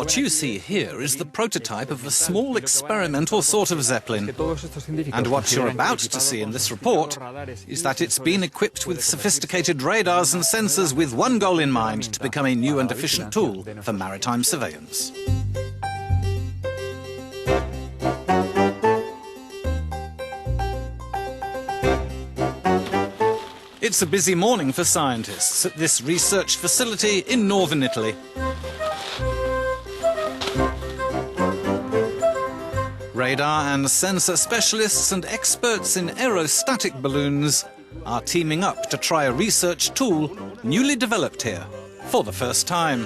What you see here is the prototype of a small experimental sort of zeppelin. And what you're about to see in this report is that it's been equipped with sophisticated radars and sensors with one goal in mind: to become a new and efficient tool for maritime surveillance. It's a busy morning for scientists at this research facility in northern Italy. Radar and sensor specialists and experts in aerostatic balloons are teaming up to try a research tool newly developed here for the first time.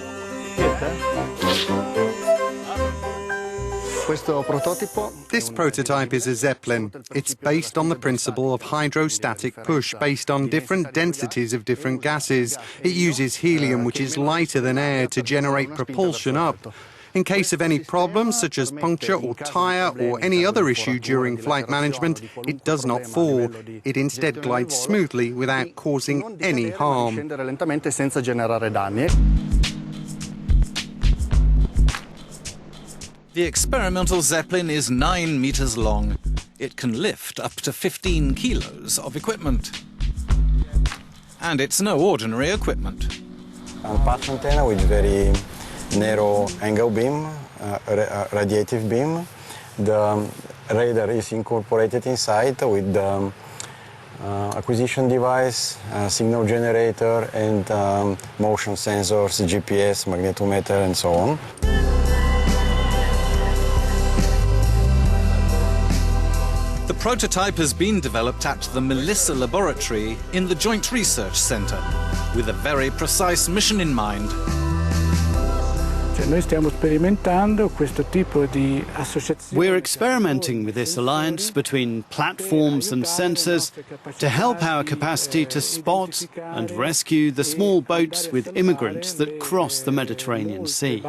This prototype is a zeppelin. It's based on the principle of hydrostatic push, based on different densities of different gases. It uses helium, which is lighter than air, to generate propulsion up. In case of any problems, such as puncture or tire or any other issue during flight management, it does not fall. It instead glides smoothly without causing any harm. The experimental zeppelin is 9 meters long. It can lift up to 15 kilos of equipment. And it's no ordinary equipment. A patch antenna with very narrow angle beam, radiative beam. The radar is incorporated inside with the acquisition device, signal generator, and motion sensors, GPS, magnetometer, and so on. The prototype has been developed at the Melissa Laboratory in the Joint Research Centre, with a very precise mission in mind. We're experimenting with this alliance between platforms and sensors to help our capacity to spot and rescue the small boats with immigrants that cross the Mediterranean Sea.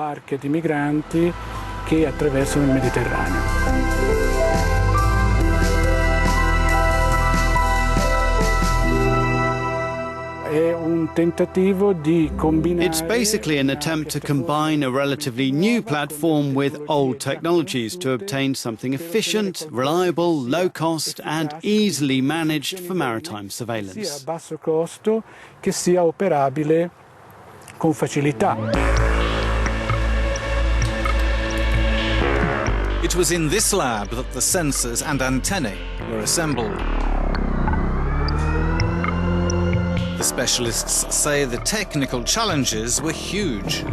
It's basically an attempt to combine a relatively new platform with old technologies to obtain something efficient, reliable, low cost, and easily managed for maritime surveillance. It was in this lab that the sensors and antennae were assembled. The specialists say the technical challenges were huge.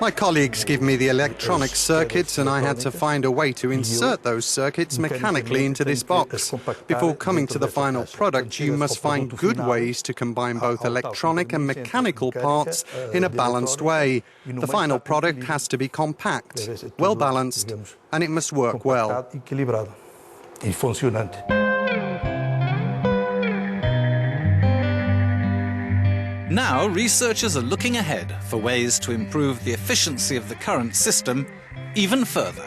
My colleagues give me the electronic circuits, and I had to find a way to insert those circuits mechanically into this box. Before coming to the final product, you must find good ways to combine both electronic and mechanical parts in a balanced way. The final product has to be compact, well balanced, and it must work well. Now, researchers are looking ahead for ways to improve the efficiency of the current system even further.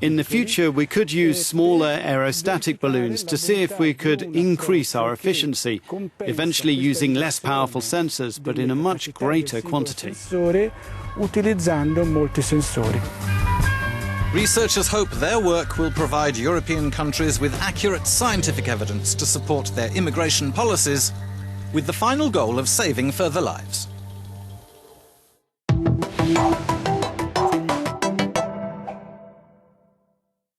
In the future, we could use smaller aerostatic balloons to see if we could increase our efficiency, eventually using less powerful sensors, but in a much greater quantity. Researchers hope their work will provide European countries with accurate scientific evidence to support their immigration policies, with the final goal of saving further lives.